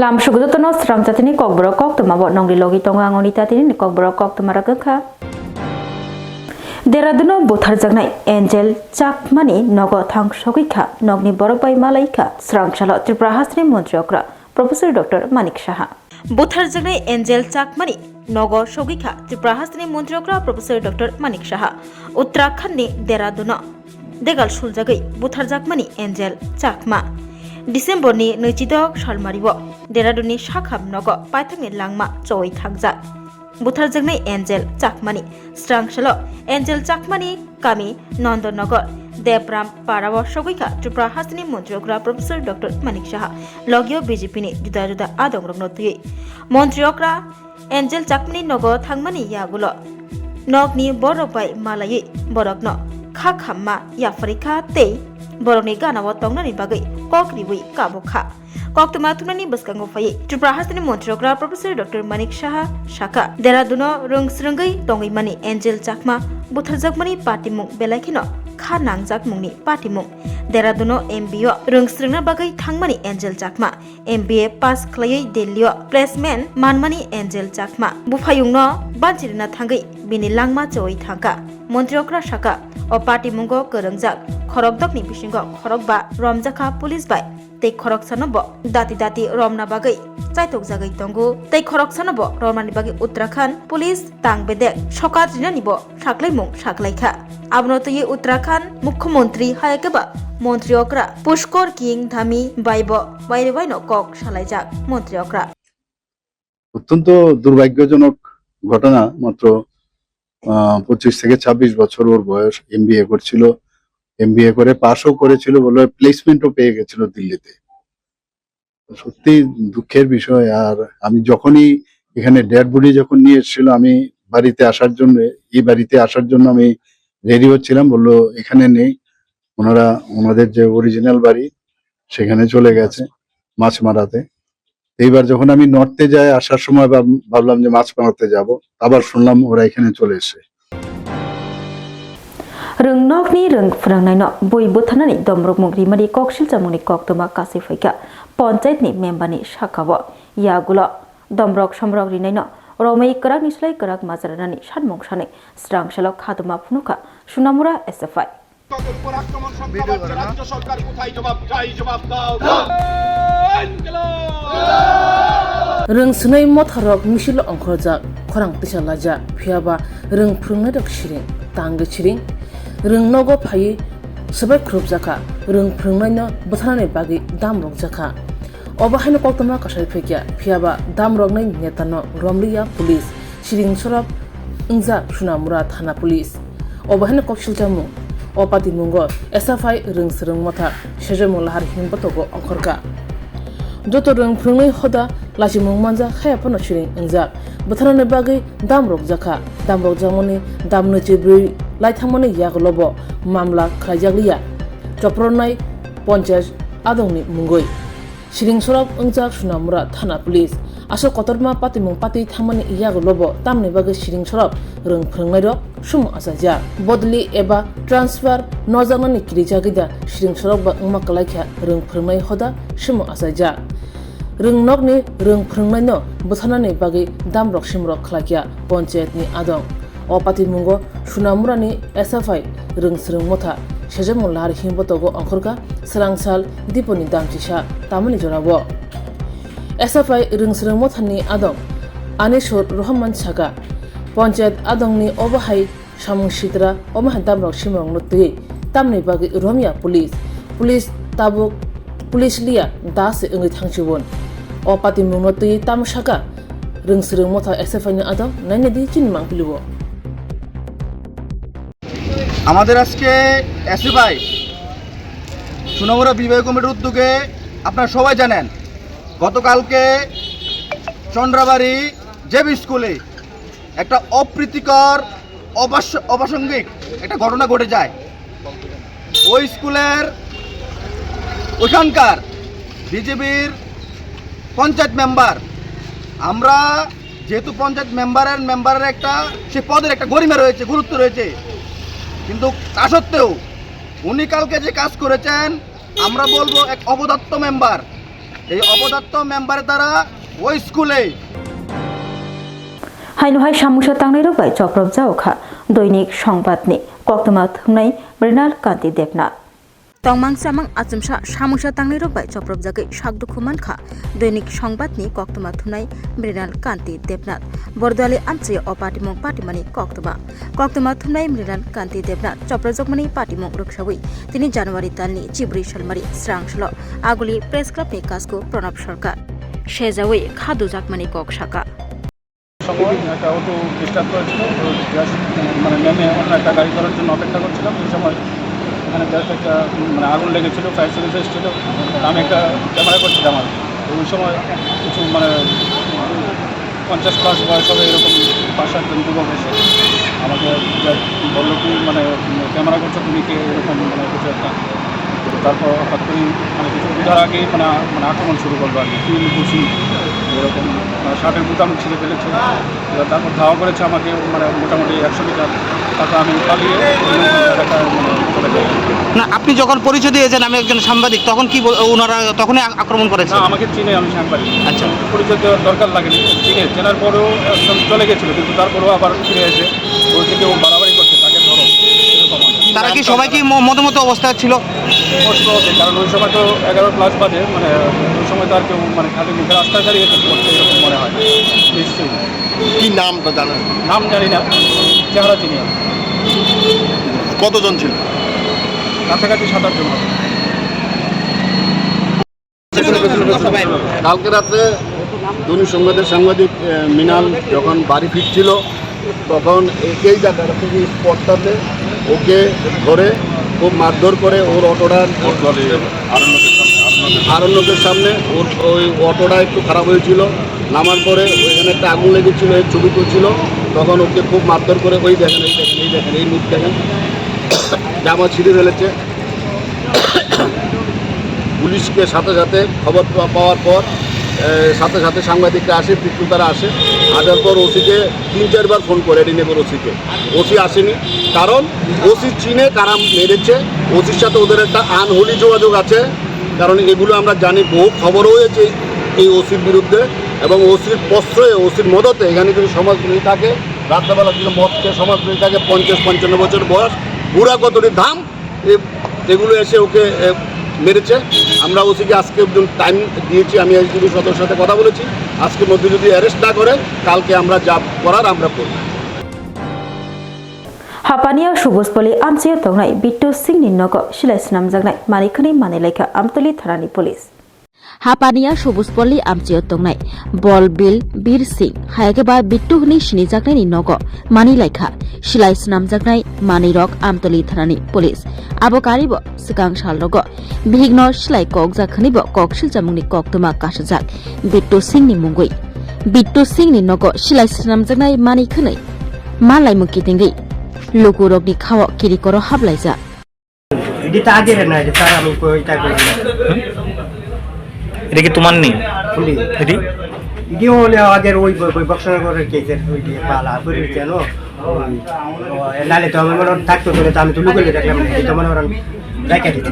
Lam Shugutono Swrangchati Kokborok Koktwma bo nongli logi tonga angoni tatini Kokborok Koktwma rakha Deraduno butharjaknai Angel Chakmani nogo thang sogikha nogni borokbai malaika Swrangchalo Tripura Hasni Montriokra Professor Dr. Manik Shaha Butharjaknai Angel Chakmani nogo sogikha Tripura Hasni Montriokra Professor Dr. Manik Shaha Uttarakhand ni Deraduno Degal Shuljagai Butharjakmani Angel Chakma December ni Nujidok Shalmaribo Deraduni Shakham Nogo Paitang Langma Choi Thangja Butharjaknai Angel Chakmani Swrangchalo Angel Chakmani Kami Nandanagar Debram Parawa Shogika Tripura Hasni Montriokra Professor Dr. Manik Shaha Logio BJP ni Juda Juda Adongrok Notui Montriokra Angel Chakmani Nogo Thangmani Yagulo Nogni Borokbai Malayi Borokno Khakhamma Yafrika Tei Borokni Ganawa Tongnani Bagai Kokriwi Kabokha Koktwma Tunani Baskango Faye Tripura Hasni Montriokra Professor Dr. Manik Shaha Shaka Deraduno Rungsrungai Tongai Mani Angel Chakma Butharjakmani Patimung Belaikino Kha Nangjak Mungni Patimung Deraduno MBO Rungsrungna Bagai Thangmani Angel Chakma MBA Pass Klayai Delio Placement Manmani Angel Chakma Bufayungno Banchirina Thangai Bini Langma Choi Thangka Montriokra Shaka O Patimungo Korongjak Khorokdokni Bisingo Khorokba Romjaka Police Bai Tei khorok sanobo dati romna bagai chaitok jagai tongo tei khorok sanobo romani bagai Uttarakhand police tang bedek sokat rinanibo saklaimung saklaikha abno tei Uttarakhand mukhyamantri hayakeba montriokra pushkor king dhami baibo বাইরে বাইনো cock সালাইজাক মন্ত্রীকরা অত্যন্ত দুর্ভাগ্যজনক ঘটনা মাত্র 25 থেকে 26 বছর ওর বয়স MBA করছিল MBA করে পাসও করেছিল বলে প্লেসমেন্টও পেয়ে গেছিল দিল্লিতে সত্যি দুঃখের বিষয় আর আমি যখনই এখানে ডেড বডি যখন নিয়ে এসেছিল আমি বাড়িতে আসার জন্য আমি রেডি হচ্ছিলাম বললো এখানে নেই ওনাদের যে অরিজিনাল বাড়ি সেখানে চলে গেছে মাছমারাতে এইবার যখন আমি নর্থে যাই আসার সময় ভাবলাম যে মাছমারাতে যাব আবার শুনলাম ওরা এখানে চলে এসেছে Rungokni rung phrangnai boi buthanani domrok mungri mari kokshil jamuni Koktwma kasi phaika panchayat ni member ni shakawo yagulo domrok somrok rinai no romei karak nislai karak majarani sanmung sane Swrangchalo khaduma phunuka sunamura SFI Rung sunai motharok misilo ongkhorjak khorang tisalaja phiaba rung phrangnai dak shiring tangge chiring rung nogo phai sabai khrup jaka rung phrangnai no buthanani bagi damrok jaka obahaino Koktwma kasai phekya phiaba damrok nai netano romliya police shiring sorop ingja sunamura thana police obahaino kokshiljamu opati mungo SFI rung srung motha sejemung lahar himbotogo ongkhorka Joto rung phrangnai hoda lachimung manja khayapano shiring ingja buthanani bagi damrok jaka damrok jamoni damno chibri laithangmani yaglobo mamla khlaijakliya chopronai panchayat adongni mungoi shiring sorok ungjak sunamura thana police aso Koktwma patimung pati thangmani yaglobo tamni bagi shiring sorok rung phrangnai rok sumo asaja bodli eba transfer nojanani kirijagida shiring sorok ba ungma kalaikha rung phrangnai hoda sumo asaja rung nokni rung phrangnai no buthanani bagi damrok simrok khlaikia panchayat ni adong o patimungo sunamurani SFI rung srung motha sejemung lahar himbotogo ongkhorka Swrangchal diponi damchisa tamani jorabo SFI rung srung mothani adong Anisur Rohman Saka panchayat adongni obahai samung sitra omah damrok simrok notui tamni bagi romia police tabuk police liya das engi thangchibon o patimung notui tamsaka rung srung motha SFI ni adong nainedi chinmang pilibo আমাদের আজকে SFI Sonamura বিভাগীয় কমিটির উদ্যোগে আপনারা সবাই জানেন গতকালকে চন্দ্রাবাড়ি JB স্কুলে একটা অপ্রীতিকর অপ্রাসঙ্গিক একটা ঘটনা ঘটে যায় ওই স্কুলের ওখানকার বিজেপির পঞ্চায়েত মেম্বার আমরা যেহেতু পঞ্চায়েত মেম্বারের একটা সে পদের একটা গরিমা রয়েছে গুরুত্ব রয়েছে কিন্তু তা সত্ত্বেও উনি কালকে যে কাজ করেছেন আমরা বলবো এক অবদত্ত মেম্বার এই অপদার্থ মেম্বারের দ্বারা ওই স্কুলে হাইনুহাই সামুসা তাংনাই রবাই চপ্রব যাওখা দৈনিক সংবাদনি কক্তমা থুমনাই মৃণাল কান্তি দেবনাথ তংমাং চামাং আচমসা সামুসা তাংনাই রবাই চপ্রব জাগৈ সাকদুখু মানখা দৈনিক সংবাদনি কক্তমা থুমনাই মৃণাল কান্তি দেবনাথ বরদোয়ালি আমচে অপাটিমং পাটিমানি কক্তমা থুমনাই মৃণাল কান্তি দেবনাথ চপ্রজকমানি পাটিমং রুকসাউই তিনি জানুয়ারি তালনি চিবরি সালমারি স্রাংসল আগুলি প্রেস ক্লাবনি কাজকো প্রণব সরকার সেজাউই খাদু জাকমানি কক শাখা সময় একটা অটো ডিস্টার্ব করেছিল, তো জাস্ট মানে নেমে অন্য একটা গাড়ি করার জন্য অপেক্ষা করছিলাম। এই সময় এখানে জাস্ট একটা মানে আগুন লেগেছিলো, ফায়ার সার্ভিস এসেছিলো। আমি একটা ক্যামেরা করছিলাম, আর তো ওই সময় কিছু মানে 50+ বয়স হবে এরকম 5-7 জন যুবক এসে আমাকে বললো কি মানে ক্যামেরা করছো তুমি কে, এরকম মানে কিছু একটা। তারপর হঠাৎ করেই মানে কিছু বোঝার আগেই মানে মানে আক্রমণ শুরু করলো আর কি, কিল ঘুষি এরকম শার্টের বুতাম ছিঁড়ে ফেলেছে। এবার তারপর ধাওয়া করেছে আমাকে মানে মোটামুটি 100 মিটার। তারপর আমি পালিয়ে একটা মানে চলে যাই। না, আপনি যখন পরিচয় দিয়েছেন আমি একজন সাংবাদিক, তখন কি ওনারা তখনই আক্রমণ করেছে? না, আমাকে চিনে, আমি সাংবাদিক। আচ্ছা, পরিচয় দেওয়ার দরকার লাগেনি, চেনার পরেও একদম চলে গেছিলো, কিন্তু তারপরেও আবার ফিরে এসে বলছে কেউ বাড়াবাড়ি করছে তাকে ধরো, এরকম। তারা কি সবাই কি মতো অবস্থায় ছিল? কষ্ট হবে, কারণ ওই সময় তো 11+ বাজে, মানে ওই সময় তো আর কেউ মানে খালি মুখে রাস্তায় দাঁড়িয়ে করছে এরকম মনে হয় নিশ্চয়ই। কি নামটা জানেন? নাম জানি না, চেহারা চিনি না। কতজন ছিল? কাছাকাছি 7-8 জন হবে। কালকে রাত্রে দৈনিক সংবাদের সাংবাদিক মৃণাল যখন বাড়ি ফিরছিল, তখন এই জায়গাটা থেকে স্পটটাতে ওকে ধরে খুব মারধর করে ওর অটোটা আরণ্যকের সামনে ওর ওই অটোটা একটু খারাপ হয়েছিল। নামার পরে ওইখানে একটা আগুন লেগেছিল, এই ছবি তুলছিল, তখন ওকে খুব মারধর করে ওই দেখেন এই মুখ দেখেন, জামা ছিঁড়ে ফেলেছে। পুলিশকে সাথে সাথে খবর পাওয়ার পর সাথে সাথে সাংবাদিকরা আসে, পিটুতারা আসে। আসার পর ওসিকে 3-4 বার ফোন করে ডিনেবর ওসিকে, ওসি আসেনি। কারণ ওসি চিনে কারা মেরেছে, ওসির সাথে ওদের একটা আনহোলি যোগাযোগ আছে। কারণ এগুলো আমরা জানি, বহু খবরও হয়েছে এই ওসির বিরুদ্ধে, এবং ওসির প্রশ্রয়ে ওসির মদতে এখানে কিন্তু সমাজবিরোধী থাকে। রাত্রেবেলা কিন্তু মদ খেয়ে সমাজবিরোধী থাকে, 50-55 বছর বয়স, বুড়া কতটি দাম, এগুলো এসে ওকে মেরেছে। আমরা ওসিকে আজকে একজন টাইম দিয়েছি, আমি এসডিপি সদস্যের সাথে কথা বলেছি, আজকের মধ্যে যদি অ্যারেস্ট না করে কালকে আমরা যা করার আমরা করব। হাপানিয়া সুবুজপলি আমচিয়া তংনাই বিট্টু সিং নিন্নগ সিলাইস নামজাগনাই মানিখানি মানিলাইখা আমতলি থানানি পুলিশ হাপানিয়া সবুজপল্লী আমচিও তংনাই বল বিল বীর সিং হায়াগেবা বিট্টুহনি সিনিজাগনাইনি নগ মানিলাইখা সিলাইস নামজাগনাই মানিরক আমতলি থানানি পুলিশ আবো কারিব সিকাং সালরগ বিঘ্ন সিলাই কক জাখানিব কক সিলজামুংনি কক্তমা কাশাজাক বিট্টু সিংনি মুঙ্গুই বিট্টু সিংনি নগ সিলাইস নামজাগনাই মানিখাनै মালাইমুকি তিঙ্গি লুকুরগনি খাওয়া কিরিকর হাবলাইজা এটি তো আগের না, এটা তার আমি কইটা করি এটা কি তোমার নেই? এটি এটি হলে আগের ওই বক্সনগরের কেসের ওই যে পালা পরিচয় জানো, নালে তো আমি মনে থাকতো বলে তো আমি তো লুকুলে দেখলাম, এটা মনে করেন রেখে দিচ্ছি।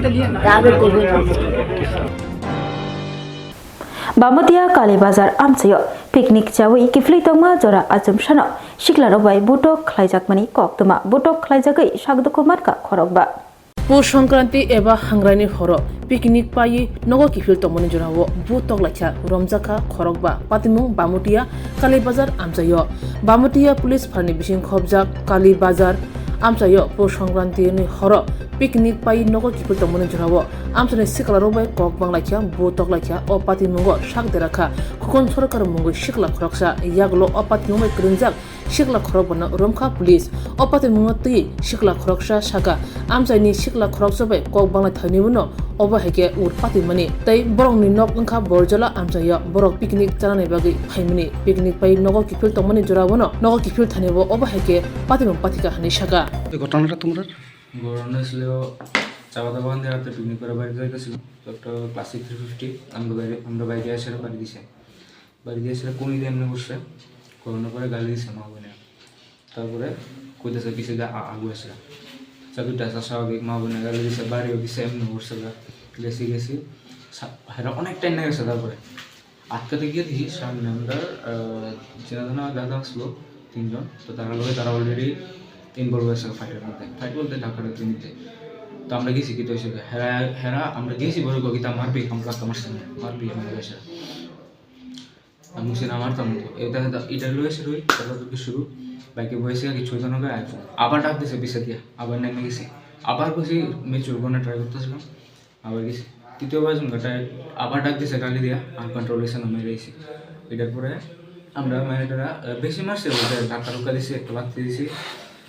বামতিয়া কালীবাজার আমচিও পিকনিক চাউই কিফলি তংমা জরা আজমসানো শিকলারবাই বুটক খ্লাইজাকমানি কক্তমা বুটক খ্লাইজাগৈ সাগদুকু মার্কা খরকবা পৌষ সংক্রান্তি এবা হাংরানি হর পিকনিক পাই নগ কিফিল তমনি জনাও বুটক লাইছা রমজাখা খরকবা পাতিমুং বামতিয়া কালীবাজার আমচাইও বামতিয়া পুলিশ ফারনি বিসিং খবজাক কালীবাজার আমচাইও পৌষ সংক্রান্তি হর পিকনিক পাই নগ কিফিল তমনি জনাও আমচানি সিকলারবাই কক বাংলাইখা বুটক লাইখা ও পাতিমুং শাক দেরাখা খুকন সরকার মুঙ্গৈ শিকলা খরকসা ইয়াগলো ও পাতিমুং ক্রিনজাক শিকলা খরকবনা রমখা পুলিশ ও পাতিমুং তৈ শিকলা খরকসা শাখা আমচাইনি শিকলা খরকসবাই কক বাংলা থাইনিমুনো অবহেকে উর পাতিমানি তাই বরংনি নক ওংখা বরজলা আমচাইয়া বরক পিকনিক জানাनै বাগै ফাইমানি পিকনিক পাই নগ কিফিল তমনি জরাবনো নগ কিফিল থানিবো অবহেকে পাতিমুং পাতিকা হানি শাখা ঘটনাটা তোমরা ঘটনা ছিল চাওয়া বাগান দেওয়াতে পিকনিক করে বাড়ি যাইতেছিল, তো একটা ক্লাসিক 350 আমরা বাইরে আসলে বাড়ি দিছে, বাড়ি দিয়ে আসলে কোনি দিয়ে এমনি বসছে, করোনার পরে গালি দিছে মা বোনে। তারপরে কইতেছে কিছু আগু আসলে চাদুটা আসা স্বাভাবিক, মা বোনে গালি দিছে, বাড়িও দিছে, এমনি বসছে গেছি হেরা অনেক টাইম না গেছে তারপরে আটকাতে গিয়ে দেখি সামনে আমরা চেনাজানা দাদা আসলো 3 জন তো তারা অলরেডি ইনভলভ হয়েছে ফাইট বলতে ঢাকার ক্লিনিকে তো আমরা গেছি কি তো হেরা আমরা গেছি বলে গীতা মারবি আমরা তোমার সামনে মারবি আমাদের বাসা আমি সে না মারতাম তো এটা রয়েছে তারপর শুরু বাইকে বসে কিছু জন হবে আবার ডাক দিয়েছে পিছিয়ে দিয়ে আবার নেমে গেছি আবার বসে মেচুর কোনে ট্রাই করতেছিলাম আবার গেছি তৃতীয়বার গাটায় আবার ডাক দিয়েছে গালি দিয়া আর কন্ট্রোল হয়েছে না মেরে গেছি এটার পরে আমরা ম্যানেজাররা বেশি মারছে ধাক্কা টুক্কা দিয়েছি একটু লাগতে দিয়েছি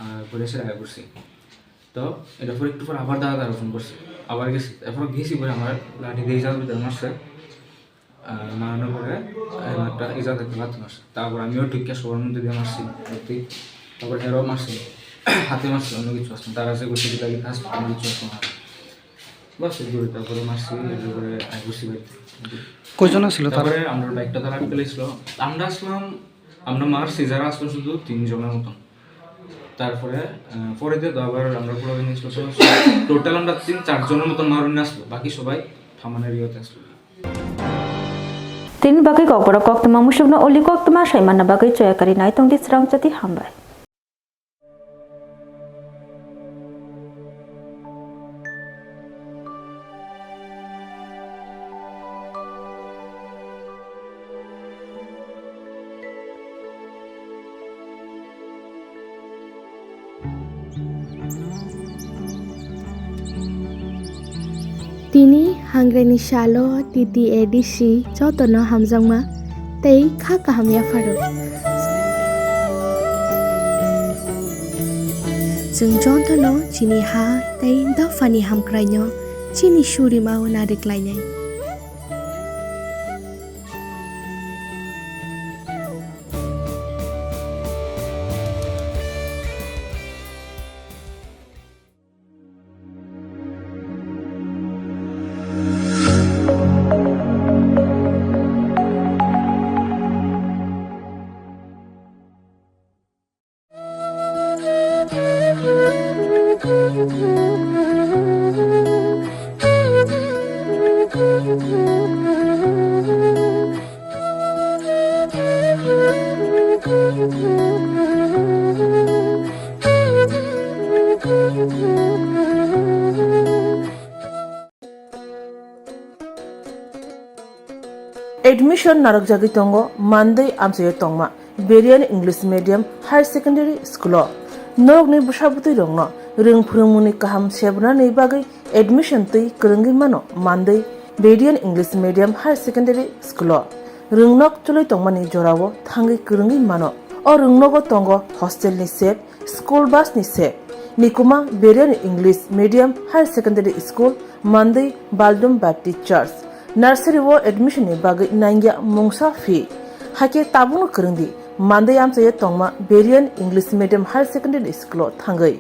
আর পরে এসে রায় করছি তো এটার পরে একটু পরে আবার দাদা ফোন করছে আবার গেছি এরপর গেছি পরে আমার লাঠি দিয়ে যাওয়ার ভিতরে মারছে মারানোর পরে একটা ইজাদ একটা লাথি মারছে তারপর আমিও টিকা সবার মধ্যে দিয়ে মারছি তারপর হেরাও মারছি হাতে মারছি অন্য কিছু আসতাম তার কাছে গোষ্ঠী লাগে অন্য কিছু আসতাম বাস দূরে তারপরে মারছি এরপরে ঘুরছি বাড়িতে কয়জন ছিল তারপরে আমরা বাইকটা তারা পেলেছিল আমরা আসলাম আমরা মারছি যারা আসলো শুধু 3 জনের মতন তারপরে পরে দিয়ে আবার আমরা পুরো নিয়েছিল টোটাল আমরা 3-4 জনের মতন মারুন আসলো বাকি সবাই থামানের ইয়েতে আসলো Tin bagai Kokborok Koktwma musibna oli Koktwma saimana bagai coyakari naitong di Swrangchati hambai. Tini hangreni shalo titi edisi jotono hamjangma tei kha kahamya faro jeng jontono chini ha tei dafani hamkrainyo chini shuri mau nadeklainai Admission narok jagi tongo Monday amsayo tongma Berian English Medium Higher Secondary School norok ni busabuti rongno rung phurungmuni kaham sebna nei bagai admission tui krungi mano Monday Berian English Medium Higher Secondary School rungnok chuloi tongmani jorao thangi krungi mano o rungnogo tongo hostel ni sep school bus ni sep nikuma Berian English Medium Higher Secondary School Monday Baldum Baptist Church Nursery wo admission ni bagai nangya mungsa fee hake tabung krungdi Monday amsayo tongma Berian English Medium Higher Secondary School thangai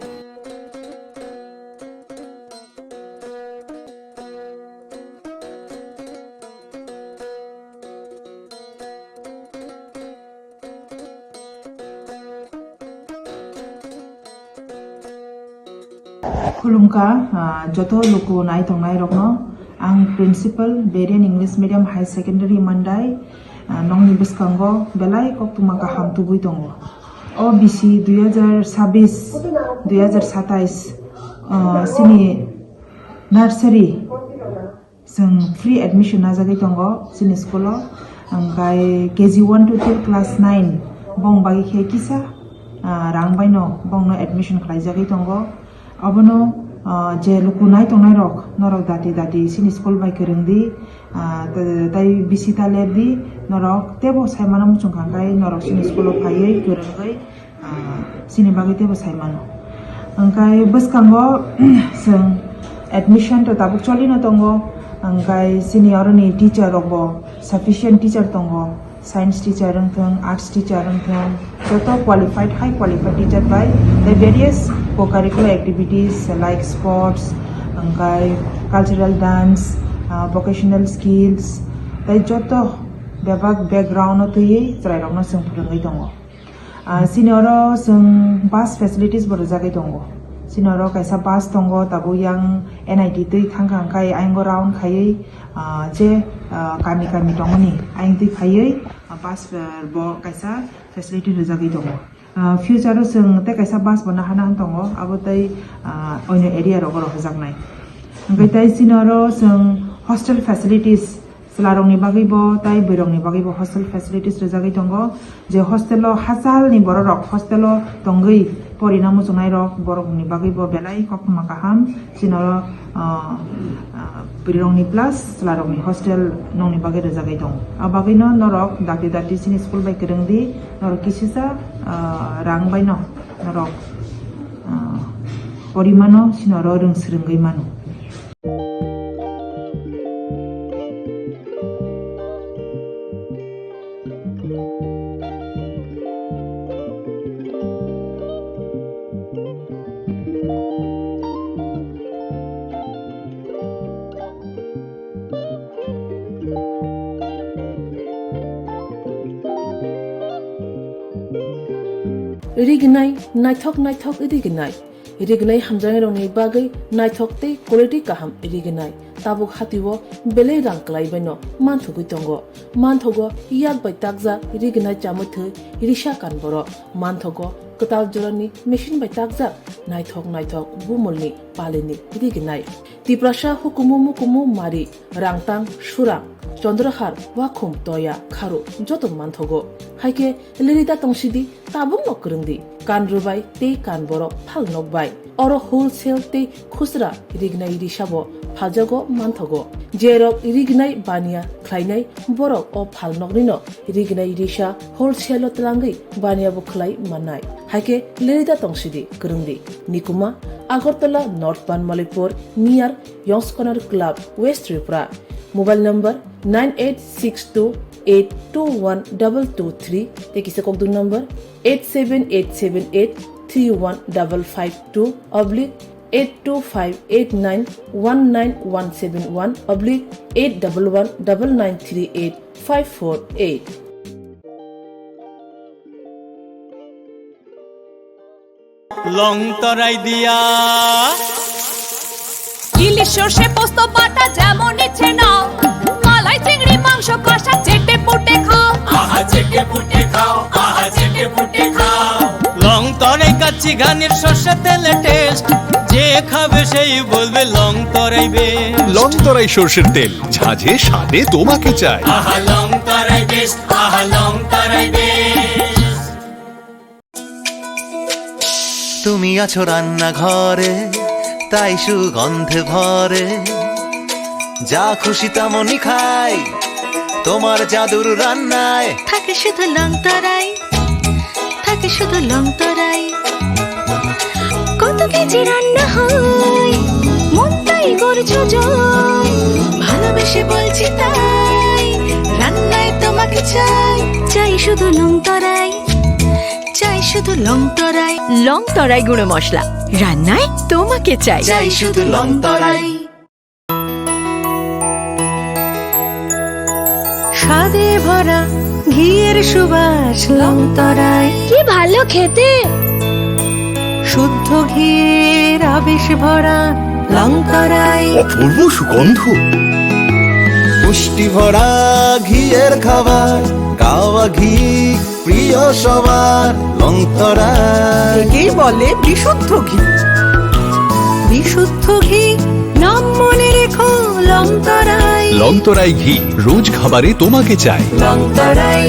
खुलुमका जतो लोको नाय तंगनाय रखनो आं principal Berian English medium high secondary मंडाई नंगनि बसकांगो बेलाय कोक्तुमा का हामतुबुय दंगो ओ बीसी 2026-2027 सिनि नर्सरी जों फ्री एडमिशन नाजागै दंगो सिनि स्कुलाव ओमफ्राय केजी 1 to 2 क्लास 9 बं बागै खेकिसा रांबायनो बंनो admission खालायजागै दंगो abono je lukunai tongnai rok norok dati sini school bai kerengdi tai bisita lerdi norok tebo saimana muchung khangkai norok sini school phaiei kerengai sini bagai tebo saimano angkai baskango sing admission to tabuk cholino tongo angkai sini oroni teacher rokbo sufficient teacher tongo science teacher rengthong arts teacher rengthong joto qualified high qualified teacher by the various co-curricular activities like sports cultural dance vocational skills tai joto bebak background tui trai rokno sing phurungai tongo senior sing bus facilities boro jagai tongo sinoro kaisa bus tongo tabo yang NIT tui thangkang kai aingo round khayei je kami kami tongoni aing tui khayei bus bo kaisa facility rijagi tongo future sung te kaisa bus bona hanan tongo abo tai oino area ro ro hajaknai angkai tai sinoro sung hostel facilities Selarong ni bagi bo tai berong ni bagi bo hostel facilities rijagi tongo je hostelo hasal ni borok hostelo tonggei porinamu sungai rok borok ni bagi bo belai Koktwma kaham sinoro berong ni plus selarong ni hostel nong ni bagi rijagi tong abagi no norok dati sini school bai kereng di norok kisisa rang bai no norok porimano sinoro rung serenggai mano Irignai naithok irignai hamjangai rongni bagai naithok te quality kaham irignai tabuk hatiwo belai rang klaibaino manthugui tongo manthogo yak bai takja irignai chamuthu irisha kanboro manthogo katal jorani machine bai takja naithok bumulni palini irignai tiprasha hukumu mari rangtang surang Chandrahar wakhum toya kharu joto manthogo haike lerida tongsidi tabung nokrungdi kanrubai te kanboro phalnokbai oro wholesale te khusra rignai risabo phajago manthogo jerok rignai bania khlainai borok o phalnognino rignai risa wholesale tlangai bania bo khlai manai haike lerida tongsidi krungdi nikuma Agartala North Banmalipur near Yongs Corner Club West Tripura Mobile number 9862821223 tekise kokdu number 87878315552 oblique 825891971 oblique 8119938 long তরাই দিয়া ইলিশ সর্ষে পোস্ত বাটা যেমন ইচ্ছে নাও মালাই চিংড়ি মাংস কষা চেটে পুটে খাও আহা চেটে পুটে খাও আহা চেটে পুটে খাও লং তরাই কাচ্চি ঘানির সর্ষে তেলে টেস্ট যে খাবে সেই বলবে লং তরাই বেশ লং তরাই সর্ষের তেল ঝাঁঝে স্বাদে তোমাকে চাই আহা লং তরাই বেশ আহা লং তরাই বেশ তুমি আছো রান্নাঘরে তাই সুগন্ধে ভরে যা খুশি তেমনই খাই তোমার জাদুর রান্নায় থাকে শুধু লং তরাই থাকে শুধু লং তরাই কত কেজি রান্না হয় মন তাই করছো জয় ভালোবেসে বলছি তাই রান্নায় তোমাকে চাই শুধু লং তরাই চাই শুধু লং তরাই গুঁড়ো মশলা রান্নায় তোমাকে চাই শুধু লং তরাই স্বাদে ভরা ঘিয়ের সুবাস লং তরাই কি ভালো খেতে শুদ্ধ ঘিয়ের আবেশ ভরা লং তরাই অপূর্ব সুগন্ধ পুষ্টি ভরা ঘিয়ের খাবার গাওয়া ঘি প্রিয় সবার লং তরাই কি বলে বিশুদ্ধ ঘি নাম মনে রেখো লং তরাই ঘি রোজ খাবারে তোমাকে চাই লং তরাই